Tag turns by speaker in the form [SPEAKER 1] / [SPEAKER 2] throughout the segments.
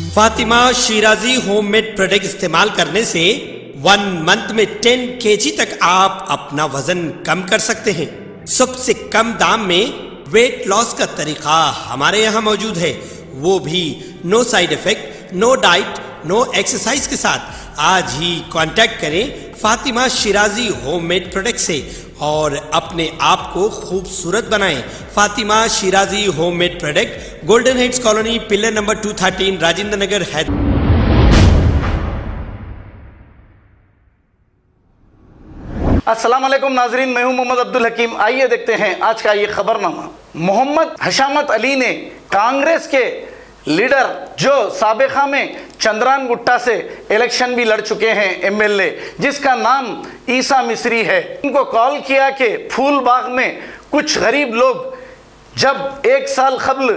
[SPEAKER 1] Fatima Shirazi homemade product इस्तेमाल करने से 1 मंथ में 10 केजी तक आप अपना वजन कम कर सकते हैं। सबसे कम दाम में वेट लॉस का तरीका हमारे यहाँ मौजूद है, वो भी no side effect, no diet, no exercise के साथ। आज ही कांटेक्ट करें फातिमा शिराजी होममेड प्रोडक्ट से और अपने आप को खूबसूरत बनाएं। Fatima Shirazi homemade product, golden heads colony, pillar number 213, Rajendra Nagar, Hyderabad.
[SPEAKER 2] अस्सलाम वालेकुम नाजरीन, मैं हूं मोहम्मद अब्दुल हकीम। आइए देखते हैं आज का ये खबरनामा। मोहम्मद हशामत अली ने कांग्रेस के लीडर जो साबिका में चंद्रान गुट्टा से इलेक्शन भी लड़ चुके हैं एमएलए, जिसका नाम ईसा मिस्री है, उनको कॉल किया कि फूलबाग में कुछ गरीब लोग जब 1 साल कबल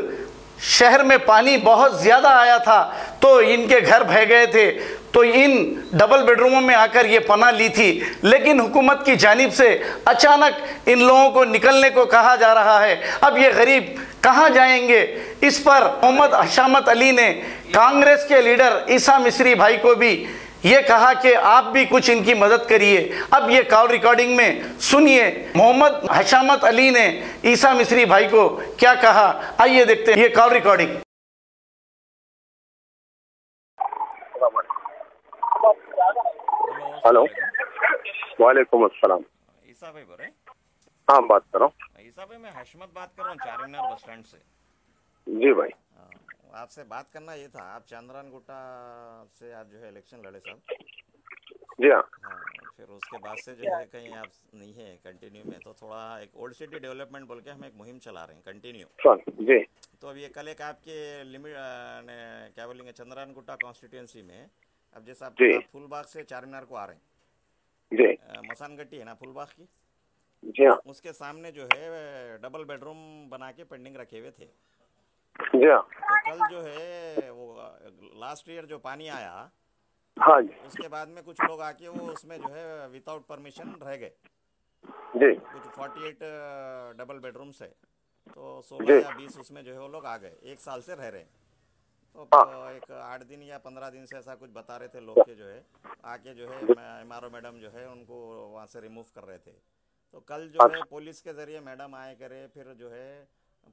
[SPEAKER 2] शहर में पानी बहुत ज़्यादा आया था तो इनके घर बह गए थे, तो इन डबल बेडरूमों में आकर ये पनाह ली थी। लेकिन हुकूमत की जानिब से अचानक इन लोगों को निकलने को कहा जा रहा है। अब ये गरीब कहाँ जाएंगे? इस पर मोहम्मद हशामत अली ने कांग्रेस के लीडर ईसा मिस्री भाई को भी ये कहा कि आप भी कुछ इनकी मदद करिए। अब ये कॉल रिकॉर्डिंग में सुनिए मोहम्मद हशामत अली ने ईसा मिस्री भाई को क्या कहा। आइए देखते हैं ये कॉल रिकॉर्डिंग।
[SPEAKER 3] हेलो, वालेकुम अस्सलाम।
[SPEAKER 4] ईसा भाई बोल रहे हैं?
[SPEAKER 3] हाँ, बात कर रहा हूँ।
[SPEAKER 4] ईसा भाई, मैं हशमत बात कर रहा हूँ, चारमीनार बस स्टैंड से।
[SPEAKER 3] जी भाई।
[SPEAKER 4] आपसे बात करना ये था, आप चंद्रान गुट्टा से आज जो है इलेक्शन लड़े साहब।
[SPEAKER 3] जी हाँ।
[SPEAKER 4] फिर उसके बाद से जो है कहीं आप नहीं है कंटिन्यू में, तो थोड़ा एक ओल्ड सिटी डेवलपमेंट बोल के हम एक मुहिम चला रहे हैं कंटिन्यू।
[SPEAKER 3] जी।
[SPEAKER 4] तो अब ये कल एक आपके लिमिट क्या बोलेंगे चंद्रान गुट्टा कॉन्स्टिट्यूंसी में, अब जैसे आप फूलबाग से चारमीनार को आ रहे हैं
[SPEAKER 3] जी,
[SPEAKER 4] मसान गट्टी है ना फूलबाग की,
[SPEAKER 3] जी हाँ,
[SPEAKER 4] उसके सामने जो है डबल बेडरूम बना के पेंडिंग रखे हुए थे।
[SPEAKER 3] जी हाँ।
[SPEAKER 4] तो कल जो है वो लास्ट ईयर जो पानी आया,
[SPEAKER 3] हाँ जी,
[SPEAKER 4] उसके बाद में कुछ लोग आके वो उसमें जो है विदाउट परमिशन रह गए
[SPEAKER 3] जी,
[SPEAKER 4] कुछ 48 डबल बेडरूम्स है, तो 16 या 20 उसमें जो है वो लोग आ गए, 1 साल से रह रहे हैं। तो एक 8 दिन या 15 दिन से ऐसा कुछ बता रहे थे लोग के जो है आके जो है एमआरओ मैडम जो है उनको वहाँ से रिमूव कर रहे थे। तो कल जो है पुलिस के ज़रिए मैडम आए करे, फिर जो है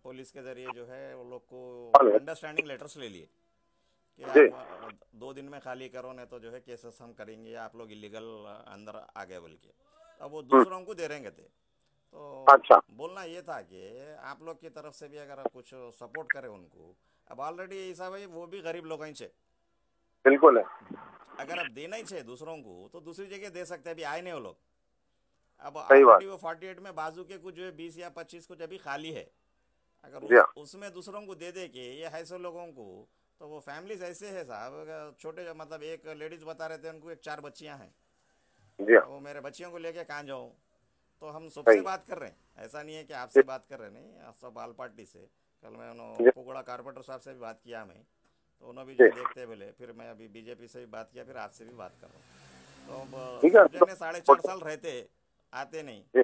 [SPEAKER 4] पुलिस के ज़रिए जो है वो लोग को अंडरस्टैंडिंग लेटर्स ले लिए कि आप 2 दिन में खाली करो, नहीं तो जो है केसेस हम करेंगे, आप लोग इलीगल अंदर आ गए बोल के। अब वो दूसरों को दे रहेंगे थे। तो
[SPEAKER 3] अच्छा,
[SPEAKER 4] बोलना ये था कि आप लोग की तरफ से भी अगर आप कुछ सपोर्ट करें उनको। अब ऑलरेडी ऐसा भाई वो भी गरीब लोग हैं,
[SPEAKER 3] बिल्कुल है।
[SPEAKER 4] अगर आप देना ही चाहिए दूसरों को तो दूसरी जगह दे सकते हैं, अभी आए नहीं वो लोग। अब
[SPEAKER 3] सही बात।
[SPEAKER 4] ऑलरेडी वो 48 में बाजू के कुछ जो है 20 या 25 कुछ अभी खाली है, अगर उसमें दूसरों को दे दे के ये ऐसे लोगों को, तो वो फैमिलीज ऐसे है साहब, छोटे मतलब एक लेडीज बता रहे थे उनको 4 बच्चियां हैं, वो मेरे बच्चियों को लेके कहाँ जाऊँ। तो हम सबसे बात कर रहे हैं, ऐसा नहीं है कि आपसे बात कर रहे नहीं, सब आल पार्टी से। कल मैं उन्होंने कोगड़ा कारपोरेटर साहब से भी बात किया मैं, तो उन्होंने भी जो देखते बोले, फिर मैं अभी बीजेपी से भी बात किया, फिर आपसे भी बात कर रहा हूँ। तो अब जने 4.5 साल रहते आते नहीं,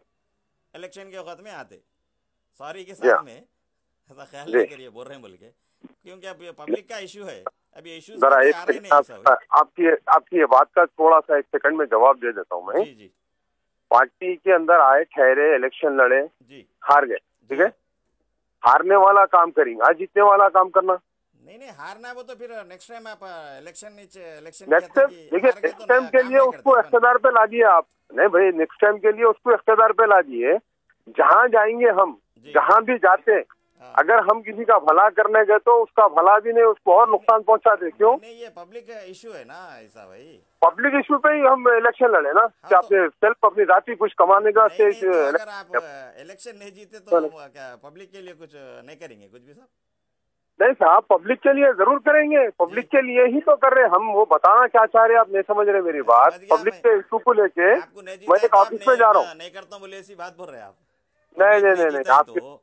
[SPEAKER 4] इलेक्शन के वक्त में आते, सॉरी के साथ में ऐसा ख्याल नहीं करिए बोल रहे हैं बोल के, क्योंकि अब ये पब्लिक का इशू है, अब ये इशू
[SPEAKER 3] जरा आपकी ये बात का थोड़ा सा 1 सेकंड में जवाब दे देता हूँ मैं।
[SPEAKER 4] जी।
[SPEAKER 3] पार्टी के अंदर आए, ठहरे, इलेक्शन लड़े,
[SPEAKER 4] जी,
[SPEAKER 3] हार गए, ठीक है। हारने वाला काम करेंगे, आज जीतने वाला काम करना
[SPEAKER 4] नहीं हारना है वो तो फिर नेक्स्ट टाइम आप इलेक्शन
[SPEAKER 3] देखिए नेक्स्ट टाइम के लिए उसको इख्तियार पे ला दिए आप। नहीं भाई, नेक्स्ट टाइम के लिए उसको इख्तियार पे ला दिए। जहाँ जाएंगे हम, जहाँ भी जाते, अगर हम किसी का भला करने गए तो उसका भला भी नहीं, उसको और नुकसान पहुंचा दे। क्यों?
[SPEAKER 4] नहीं, ये पब्लिक इशू है ना ऐसा भाई,
[SPEAKER 3] पब्लिक इशू पे ही हम इलेक्शन लड़े ना। क्या आपने सेल्फ अपनी जाति कुछ कमाने का
[SPEAKER 4] तो अगर आप इलेक्शन नहीं जीते तो क्या पब्लिक के लिए कुछ नहीं करेंगे कुछ भी साहब?
[SPEAKER 3] नहीं साहब, पब्लिक के लिए जरूर करेंगे, पब्लिक के लिए ही तो कर रहे हम। वो बताना क्या चाह रहे आप नहीं समझ रहे मेरी बात। पब्लिक के इशू को लेके मैं एक ऑफिस में जा रहा हूँ,
[SPEAKER 4] नहीं करता बोले ऐसी बात बोल रहे आप।
[SPEAKER 3] नहीं आप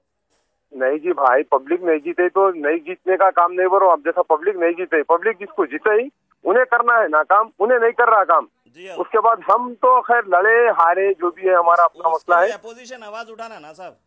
[SPEAKER 3] नहीं जी भाई, पब्लिक नहीं जीते तो नहीं जीतने का काम नहीं करो आप। जैसा पब्लिक नहीं जीते, पब्लिक जिसको जीते ही उन्हें करना है ना काम, उन्हें नहीं कर रहा काम। उसके बाद हम तो खैर लड़े हारे जो भी है हमारा अपना मसला है।
[SPEAKER 4] अपोजिशन आवाज उठाना ना साहब,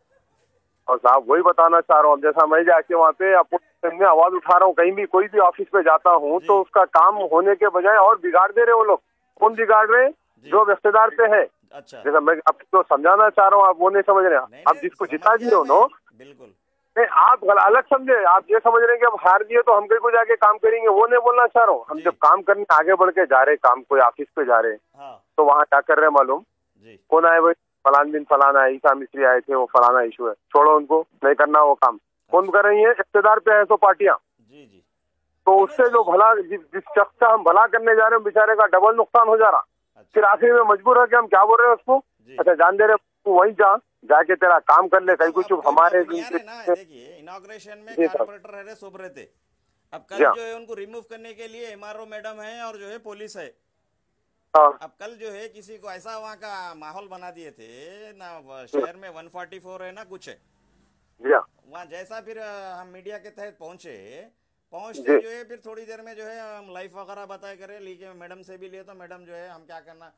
[SPEAKER 3] और साहब वही बताना चाह रहा हूँ, जैसा मैं जाके वहाँ पे अपने में आवाज उठा रहा हूँ, कहीं भी कोई भी ऑफिस पे जाता हूँ तो उसका काम होने के बजाय और बिगाड़ दे रहे वो लोग। कौन बिगाड़ रहे? जो रिश्तेदार पे है।
[SPEAKER 4] अच्छा,
[SPEAKER 3] जैसा मैं आपको समझाना चाह रहा हूँ, आप वो नहीं समझ रहे। आप जिसको जिता दिए हो ना,
[SPEAKER 4] बिल्कुल
[SPEAKER 3] नहीं आप अलग समझे, आप ये समझ रहे हैं कि अब हार दिए तो हम कहीं को जाके काम करेंगे, वो नहीं बोलना चाह रहा हूँ। हम जब काम करने आगे बढ़ के जा रहे, काम कोई ऑफिस पे जा रहे, तो वहाँ क्या कर रहे मालूम? कौन आए भाई? फलान दिन फलाना है, ईसा मिस्त्री आए थे, वो फलाना इशू है, छोड़ो उनको, नहीं करना वो काम। कौन कर रही है? रिश्तेदार पे है तो पार्टियां। तो उससे जो भला जिस शख्स का हम भला करने जा रहे हैं, बेचारे का डबल नुकसान हो जा रहा। फिर आखिर में मजबूर है कि हम क्या बोल रहे हैं उसको, अच्छा जान दे रहे, वहीं जाके तेरा काम कर ले, कहीं कुछ हमारे।
[SPEAKER 4] देखिए इनॉग्रेशन में कारपोरेटर है शुभ रहते, अब कल जो है उनको रिमूव करने के लिए एमआरओ मैडम है और जो है पुलिस है। अब कल जो है किसी को ऐसा वहाँ का माहौल बना दिए थे ना, शहर में 144 है ना कुछ है वहाँ जैसा। फिर हम मीडिया के तहत पहुंचते जो है, फिर थोड़ी देर में जो है हम लाइव वगैरह बताए करे, लेकिन मैडम से भी लिए तो मैडम जो है हम क्या करना,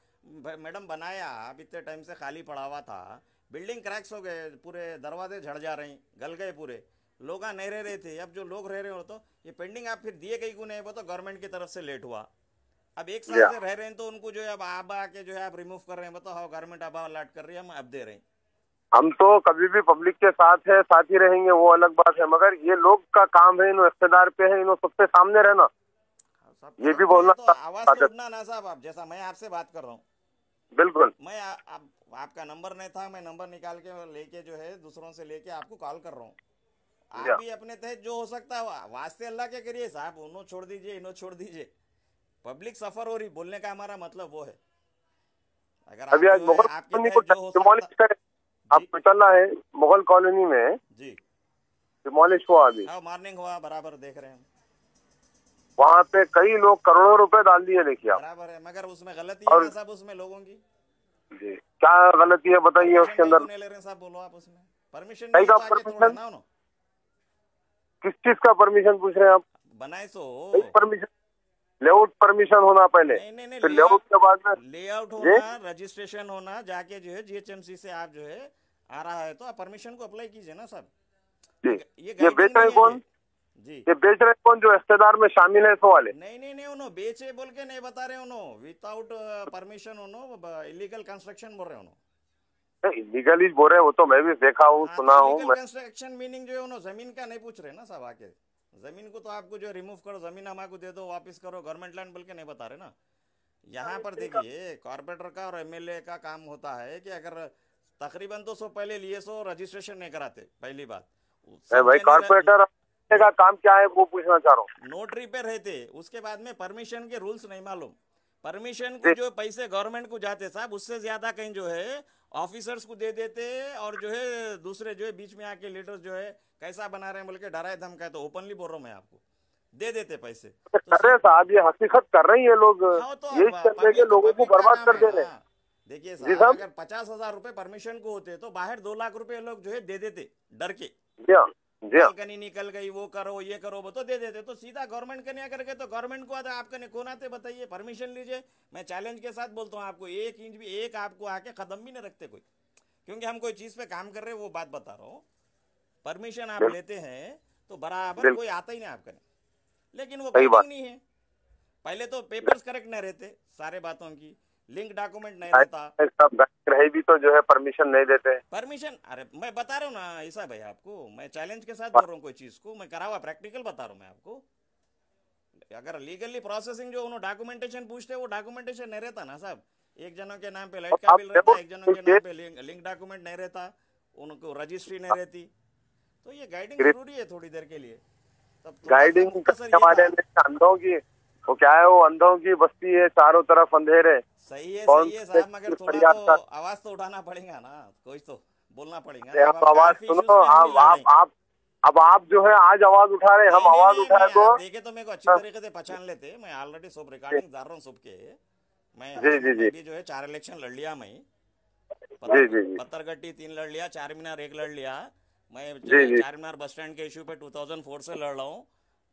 [SPEAKER 4] मैडम बनाया अब इतने टाइम से खाली पड़ा हुआ था, बिल्डिंग क्रैक्स हो गए, पूरे दरवाजे झड़ जा रहे हैं, गल गए पूरे, लोग नहीं रह रहे थे। अब जो लोग रह रहे हो तो ये पेंडिंग आप फिर दिए कहीं को नहीं, वो तो गवर्नमेंट की तरफ से लेट हुआ। अब एक साल से रह रहे हैं तो उनको जो है अब आके जो है आप रिमूव कर रहे हैं, बताओ गवर्नमेंट अब अलर्ट कर रही है, हम अब दे रहे हैं।
[SPEAKER 3] हम तो कभी भी पब्लिक के साथ है, साथ ही रहेंगे, वो अलग बात है, मगर ये लोग का काम है, इन रिश्तेदार पे है, इन सबसे सामने रहना, ये भी बोलना।
[SPEAKER 4] तो आवाज उठना ना साहब, आप जैसा मैं आपसे बात कर रहा हूँ,
[SPEAKER 3] बिल्कुल
[SPEAKER 4] मैं आपका नंबर नहीं था, मैं नंबर निकाल के लेके जो है दूसरों से लेके आपको कॉल कर रहा हूँ। आप भी अपने तहत जो हो सकता है वास्ते अल्लाह के करिए साहब, उन्हों छोड़ दीजिए, इन्हों छोड़ दीजिए, पब्लिक सफर हो रही, बोलने का हमारा मतलब वो है। अगर
[SPEAKER 3] अभी आज मुगल कॉलोनी को डिमोलिश करें, आपको चलना है मुगल कॉलोनी में
[SPEAKER 4] जी,
[SPEAKER 3] डिमोलिश हुआ अभी,
[SPEAKER 4] मॉर्निंग हुआ, बराबर देख रहे हैं,
[SPEAKER 3] वहाँ पे कई लोग करोड़ों रुपए डाल दिए, देखिए
[SPEAKER 4] बराबर है, मगर उसमें गलती है ना साहब, उसमें लोगों की
[SPEAKER 3] जी क्या गलती है बताइए उसके अंदर?
[SPEAKER 4] नहीं ले रहे साहब, बोलो आप, उसमें परमिशन
[SPEAKER 3] नहीं का परमिशन, किस चीज का परमिशन पूछ रहे हैं आप?
[SPEAKER 4] बनाए सो
[SPEAKER 3] परमिशन, लेआउट परमिशन होना पहले,
[SPEAKER 4] नहीं,
[SPEAKER 3] फिर लेआउट के बाद में
[SPEAKER 4] लेआउट होना, रजिस्ट्रेशन होना, जाके जो है जीएचएमसी से आप जो है आ रहा है तो आप परमिशन को अप्लाई कीजिए ना साहब।
[SPEAKER 3] ये बेच रहे कौन जी? ये बेच रहे कौन? जो रिश्तेदार में शामिल है सो वाले?
[SPEAKER 4] नहीं उन्होंने बेचे बोल के नहीं बता रहे, उन्होंने विदाउट परमिशन उन्होंने इलीगल कंस्ट्रक्शन बोल रहे, उन्होंने
[SPEAKER 3] इलीगल ही बोल रहे, वो तो मैं भी देखा हूँ, सुना हूँ।
[SPEAKER 4] कंस्ट्रक्शन मीनिंग जो है उन्होंने जमीन का नहीं पूछ रहे ना साहब, आके जमीन को तो आपको जो रिमूव करो, जमीन हमको दे दो, वापस करो, गवर्नमेंट लैंड बोल के नहीं बता रहे ना। यहाँ पर देखिए कॉर्पोरेटर का और एमएलए का काम होता है कि अगर तकरीबन तो सो पहले लिए सो रजिस्ट्रेशन नहीं कराते, पहली बात
[SPEAKER 3] भाई कॉर्पोरेटर का काम क्या है वो पूछना चाह रहा हूँ।
[SPEAKER 4] नोटरी पे रहते, उसके बाद में परमिशन के रूल्स नहीं मालूम, परमिशन को जो पैसे गवर्नमेंट को जाते साहब, उससे ज्यादा कहीं जो है ऑफिसर्स को दे देते, और जो है दूसरे जो है बीच में आके लीडर्स जो है कैसा बना रहे हैं बोल के डराए धमकाए, तो ओपनली बोल रहा हूँ मैं आपको, दे देते पैसे।
[SPEAKER 3] अरे साहब ये हकीकत कर रही है लोग, ये करने के लोगों को बर्बाद कर दे रहे हैं।
[SPEAKER 4] देखिए साहब, अगर 50,000 रुपए परमिशन को होते तो बाहर 2 लाख रुपए लोग जो है दे देते डर के, बालकनी निकल गई, वो करो ये करो, वो तो दे देते। तो सीधा गवर्नमेंट का नहीं करके तो गवर्नमेंट को आता, आपका कौन आते बताइए, परमिशन लीजिए। मैं चैलेंज के साथ बोलता हूँ आपको, 1 इंच भी एक आपको आके कदम भी नहीं रखते कोई, क्योंकि हम कोई चीज पे काम कर रहे हैं, वो बात बता रहा हूँ। परमिशन आप लेते हैं तो बराबर कोई आता ही नहीं आपका, लेकिन वो नहीं है। पहले तो पेपर्स करेक्ट नहीं रहते, सारे बातों की लिंक डॉक्यूमेंट नहीं रहता,
[SPEAKER 3] रहे भी तो जो है परमिशन नहीं देते
[SPEAKER 4] परमिशन। अरे मैं बता रहा हूँ ना ऐसा भाई आपको, मैं चैलेंज के साथ बोल रहा हूँ, कोई चीज को मैं करा हुआ प्रैक्टिकल बता रहा हूँ मैं आपको। अगर लीगली प्रोसेसिंग जो उन्होंने डॉक्यूमेंटेशन पूछते वो डॉक्यूमेंटेशन नहीं रहता ना साहब, एक जनों के नाम पे लाइट का बिल रहता, एक जनों के नाम पे लिंक डॉक्यूमेंट नहीं रहता, उनको रजिस्ट्री नहीं रहती, तो ये गाइडिंग जरूरी है थोड़ी देर के लिए।
[SPEAKER 3] गाइडिंग अंधों की वो क्या है, वो अंधों की बस्ती है, चारों तरफ अंधेरे।
[SPEAKER 4] सही है साहब, मगर थोड़ा तो आवाज तो उठाना पड़ेगा ना, कोई तो बोलना पड़ेगा।
[SPEAKER 3] आप आवाज सुनो, अब आप जो है आज आवाज उठा रहे, हम आवाज उठाए तो
[SPEAKER 4] देखे तो मेरे को अच्छी तरीके से पहचान लेते। मैं ऑलरेडी सब रिकॉर्डिंग डाल रहा हूँ सबके, मैं जी जो है 4 इलेक्शन लड़ लिया, मैं पत्थरगट्टी 3 लड़ लिया, 4 मीनार 1 लड़ लिया, मैं 4 मीनार बस स्टैंड के इश्यू पे 2004 से लड़ रहा हूँ।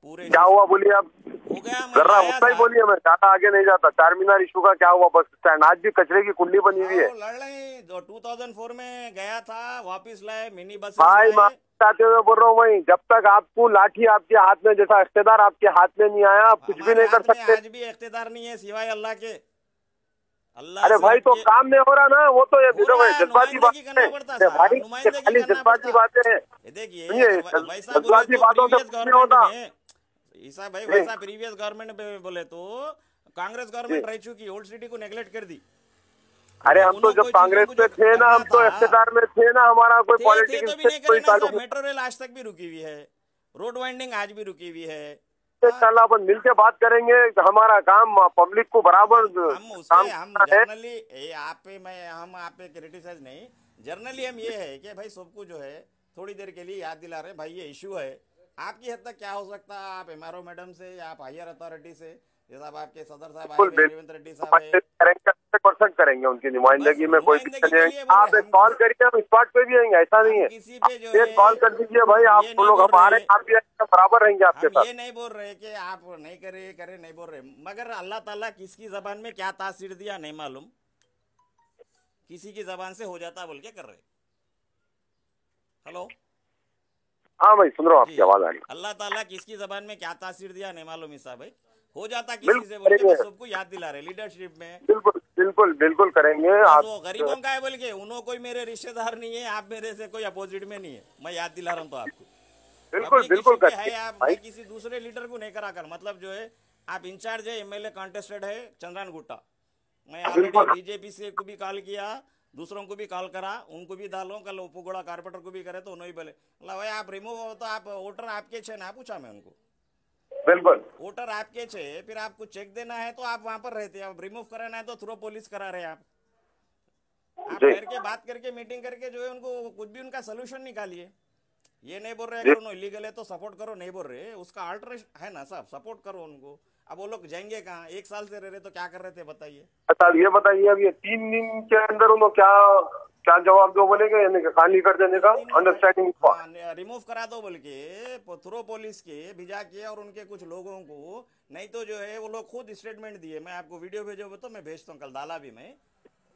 [SPEAKER 4] पूरे
[SPEAKER 3] क्या हुआ बोलिए आप?
[SPEAKER 4] हो गया, मैं
[SPEAKER 3] जरा
[SPEAKER 4] लाया
[SPEAKER 3] उतना ही
[SPEAKER 4] था।
[SPEAKER 3] बोलिए, मैं ज्यादा आगे नहीं जाता। चार मीनार इशू का क्या हुआ? बस स्टैंड आज भी कचरे की कुंडी बनी हुई है।
[SPEAKER 4] वो लड़ रहे 2004 में गया था, वापिस लाए, मिनी बस
[SPEAKER 3] भाई
[SPEAKER 4] लाए।
[SPEAKER 3] चाहते हुए बोल रहा हूँ वही, जब तक आपको लाठी आपके हाथ में, जैसा इख्तियार आपके हाथ में नहीं आया, आप कुछ भी
[SPEAKER 4] हमारे
[SPEAKER 3] नहीं कर
[SPEAKER 4] हाथ में
[SPEAKER 3] सकते।
[SPEAKER 4] आज भी इख्तियार नहीं है सिवाय अल्लाह के। अल्लाह
[SPEAKER 3] अरे
[SPEAKER 4] से
[SPEAKER 3] भाई तो
[SPEAKER 4] हटके-
[SPEAKER 3] काम नहीं हो रहा ना, वो तो ये
[SPEAKER 4] हो रहा है,
[SPEAKER 3] जज्बाती
[SPEAKER 4] नुमाइंदगी करना
[SPEAKER 3] बातें
[SPEAKER 4] पड़ता
[SPEAKER 3] हैं
[SPEAKER 4] साहब,
[SPEAKER 3] भाई,
[SPEAKER 4] नुमाइंदगी
[SPEAKER 3] खाली
[SPEAKER 4] करना
[SPEAKER 3] जज्बाती
[SPEAKER 4] पड़ता।
[SPEAKER 3] बातें हैं।
[SPEAKER 4] ये देखिए
[SPEAKER 3] सुनिए,
[SPEAKER 4] वैसा बोले
[SPEAKER 3] जज्बाती
[SPEAKER 4] तो
[SPEAKER 3] बातों से
[SPEAKER 4] प्रीवियस
[SPEAKER 3] कुछ नहीं होता।
[SPEAKER 4] गवर्नमेंट में ईसा भाई, वैसा प्रीवियस गवर्नमेंट में बोले तो कांग्रेस गवर्नमेंट रह चुकी, ओल्ड सिटी को नेग्लेक्ट कर दी।
[SPEAKER 3] अरे हम तो जब कांग्रेस में थे ना, हम तो इख्तियार में थे ना, हमारा कोई
[SPEAKER 4] थे
[SPEAKER 3] पॉलिटिक्स
[SPEAKER 4] तो भी नहीं करे ना
[SPEAKER 3] चालू
[SPEAKER 4] साहब। मेट्रो रेल आज तक भी रुकी हुई है, रोड वाइंडिंग आज भी रुकी हुई है।
[SPEAKER 3] इंशाल्लाह अपन मिलके बात करेंगे। हमारा काम पब्लिक को बराबर
[SPEAKER 4] हम
[SPEAKER 3] काम
[SPEAKER 4] उसमें हम
[SPEAKER 3] करना है।
[SPEAKER 4] जर्नली आप पे मैं हम आप पे क्रिटिसाइज नहीं, जर्नली हम ये है कि भाई सबको जो है थोड़ी देर के लिए याद दिला रहे हैं, भाई ये इशू है। आपकी हद तक क्या हो सकता है, आप एमआरओ मैडम से या आप हायर अथॉरिटी से, जैसा आपके सदर साहब आए, रेवंत रेड्डी साहब है,
[SPEAKER 3] 100% करेंगे उनकी नुमाइंदगी में, कोई दिक्कत नहीं है। आप एक कॉल करिए, हम स्पॉट पे भी आएंगे, ऐसा नहीं है।
[SPEAKER 4] किसी पे जो
[SPEAKER 3] एक कॉल कर दीजिए भाई, आप
[SPEAKER 4] ये
[SPEAKER 3] लोग
[SPEAKER 4] नहीं बोल
[SPEAKER 3] हमारे
[SPEAKER 4] रहे-
[SPEAKER 3] आप भी आएंगे, बराबर रहेंगे आपके
[SPEAKER 4] हम
[SPEAKER 3] साथ।
[SPEAKER 4] ये नहीं बोल रहे कि आप नहीं करे नहीं बोल रहे, मगर अल्लाह ताला किसकी जबान में क्या तासीर दिया नहीं मालूम, किसी की जबान से हो जाता बोल के कर रहे। हेलो,
[SPEAKER 3] हाँ भाई सुन रहा हूँ, आपकी आवाज आ रही है।
[SPEAKER 4] अल्लाह ताला किसकी जबान में क्या तासीर दिया नहीं मालूम ईसा भाई, हो जाता किसी
[SPEAKER 3] बिल्कुल
[SPEAKER 4] से बोल के,
[SPEAKER 3] करेंगे।
[SPEAKER 4] बस सबको याद दिला रहे लीडरशिप में।
[SPEAKER 3] बिल्कुल बिल्कुल बिल्कुल करेंगे
[SPEAKER 4] बस
[SPEAKER 3] आप।
[SPEAKER 4] वो गरीबों का है बोल के, उन्हों कोई मेरे रिश्तेदार नहीं है, आप मेरे से कोई अपोजिट में नहीं है, मैं याद दिला रहा हूँ तो आपको।
[SPEAKER 3] बिल्कुल
[SPEAKER 4] Public
[SPEAKER 3] बिल्कुल
[SPEAKER 4] issue पे
[SPEAKER 3] करेंगे
[SPEAKER 4] है, आप
[SPEAKER 3] भाई।
[SPEAKER 4] मैं किसी दूसरे लीडर को नहीं करा कर, मतलब जो है आप इंचार्ज है, एमएलए कॉन्टेस्टेड है चंद्रान गुट्टा, मैं ऑलरेडी
[SPEAKER 3] बिल्कुल।
[SPEAKER 4] बीजेपी से को भी कॉल किया, दूसरों को भी कॉल करा, उनको भी डालो, कल उपगोड़ा कारपेटर को भी करे तो उन्होंने बोले भाई आप रिमूव हो तो आप वोटर आपके छे ना, पूछा मैं उनको,
[SPEAKER 3] बिल्कुल
[SPEAKER 4] वोटर आपके छे, फिर आपको चेक देना है तो आप वहां पर रहते हैं, आप रिमूव कराना है तो थ्रू पुलिस करा रहे आप
[SPEAKER 3] जी।
[SPEAKER 4] करके बात करके मीटिंग करके जो है उनको कुछ भी उनका सोल्यूशन निकालिए। ये नहीं बोल रहे अगर उन्होंने इलीगल है तो सपोर्ट करो, नहीं बोल रहे, उसका अल्टरेशन है ना साहब, सपोर्ट करो उनको। अब वो लोग जाएंगे कहाँ, 1 साल से रह रहे तो क्या कर रहे थे बताइए।
[SPEAKER 3] अच्छा ये बताइए, अब ये 3 दिन के अंदर उन्होंने क्या जवाब दो बोलेगा, यानी कि खाली कर देने का अंडरस्टैंडिंग हुआ?
[SPEAKER 4] रिमूव करा दो बोल के थ्रू पुलिस के भिजा के, और उनके कुछ लोगों को, नहीं तो जो है वो लोग खुद स्टेटमेंट दिए, मैं आपको वीडियो भेजो तो मैं भेजता हूँ, कल डाला भी मैं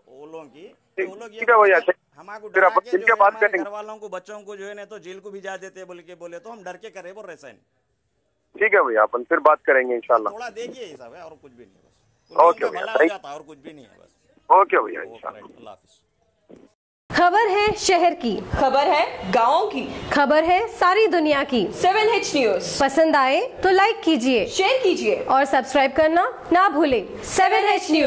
[SPEAKER 4] वो लोगों की, तो वो लोग ये
[SPEAKER 3] ठीक है भैया,
[SPEAKER 4] हमको
[SPEAKER 3] फिर
[SPEAKER 4] डरा
[SPEAKER 3] अपन
[SPEAKER 4] के
[SPEAKER 3] मिलके
[SPEAKER 4] जो है
[SPEAKER 3] बात
[SPEAKER 4] हमारे
[SPEAKER 3] करेंगे।
[SPEAKER 4] घर वालों को, बच्चों को जो है ना तो जेल को भिजा देते बोल के बोले, तो हम डर के करे बोल रहे साइन।
[SPEAKER 3] ठीक है भैया, अपन फिर बात करेंगे इंशाल्लाह।
[SPEAKER 4] थोड़ा देखिए ये सब है, और कुछ भी नहीं है, बस
[SPEAKER 3] ओके
[SPEAKER 4] लोगों का
[SPEAKER 3] भैया,
[SPEAKER 4] भला हो
[SPEAKER 3] थैंक-
[SPEAKER 4] जाता, और कुछ भी नहीं है बस।
[SPEAKER 3] ओके भैया इंशाल्लाह।
[SPEAKER 4] राइट, अल्लाह हाफिज।
[SPEAKER 5] खबर है शहर की,
[SPEAKER 6] खबर है गाँव की,
[SPEAKER 5] खबर है सारी दुनिया की।
[SPEAKER 6] 7H न्यूज
[SPEAKER 5] पसंद आए तो लाइक कीजिए,
[SPEAKER 6] शेयर कीजिए
[SPEAKER 5] और सब्सक्राइब करना ना भूलें। 7H news.